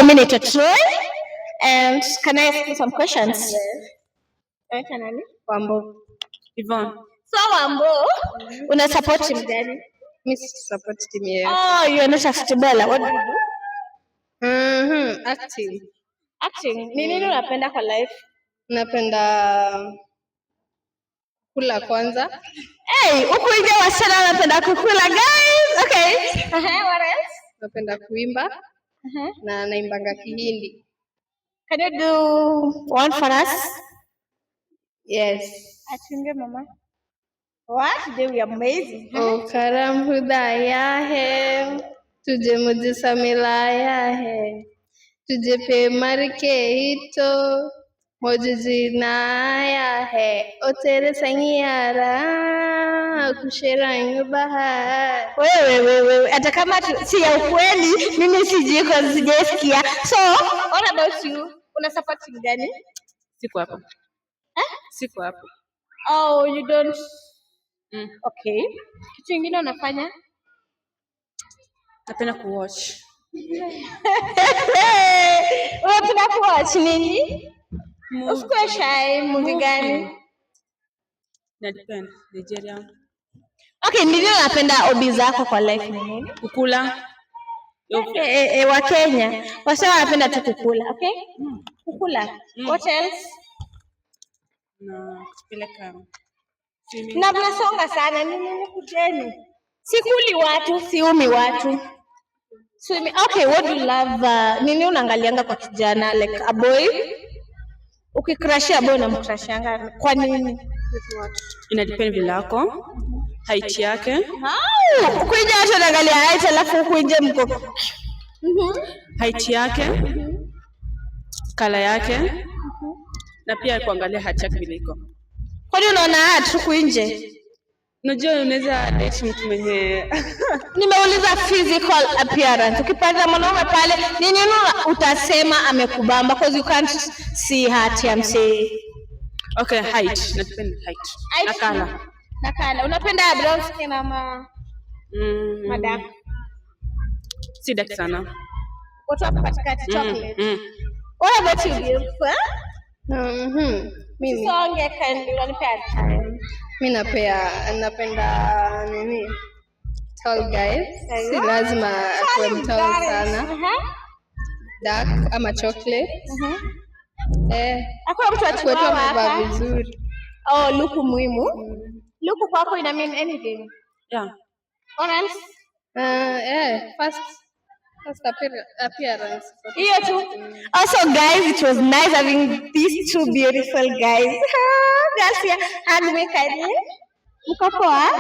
me naitwa Troy. And can I ask you some questions? Unaitwa nani? Wambo. Yvonne. So Wambo, una support team gani? Mimi support team yetu. Oh, you are not a footballer. What do you do? Acting. Acting. Ni nini unapenda kwa life? Napenda kula kwanza. Hey, huku nje wasichana wanapenda kukula guys. Okay. What else? Napenda kuimba. Na naimbanga Kihindi. Can you do one for us? Yes. Achunge mama. What? Today we are amazing. O करम खुदाया है तुझे मुझसे मिलाया है तुझे पे मर के ही तो मुझे जीना आया है ओ तेरे संग यारा खुश रंग बहार. Wewe hata kama si ya ukweli mimi sijasikia. So what about you? Una support team gani? Siko hapo. Siko hapo. Oh, you don't. Okay. Kitu kingine unafanya? Napenda kuwatch. Unapenda kuwatch nini? Usikue shy, movie gani? Na depend, Nigerian. Okay, ndio napenda hobby zako kwa life ni nini? Kukula. Wa Kenya. Wasema wanapenda tu kukula, okay? Kukula. What else? Na kupeleka. Na mnasonga sana nini kujeni? Sikuli watu, siumi watu. Swimming. Okay, what do you love? Nini unaangalianga kwa kijana like a boy? Ukicrushia boy unamcrushanga kwa nini? Ina depend vile yako. Height yake. Kuja watu wanaangalia height alafu kuja mko. Height yake. Kala yake. Na pia kuangalia height yake vile iko. Kwani unaona height huku nje? Unajua unaweza date mtu mwenye Nimeuliza physical appearance. Ukipata mwanaume pale, nini utasema amekubamba because you can't see height ya msee. Okay, height. Depend height. Na kala. Unapenda brown skin ama madam? Si dark sana. Watu hapo katikati chocolate. What about you, beautiful? Mimi. Songe kandi unanipea time. Mimi napenda nini? Tall guys. Si lazima akuwe tall sana. Dark ama chocolate. Hakuna mtu achukua hapa vizuri. Oh, look muhimu. Look kwako ina mean anything. Yeah. What else? First appearance. Hiyo tu. Also guys, it was nice having these two beautiful guys. Gracias. And we can. Mko poa?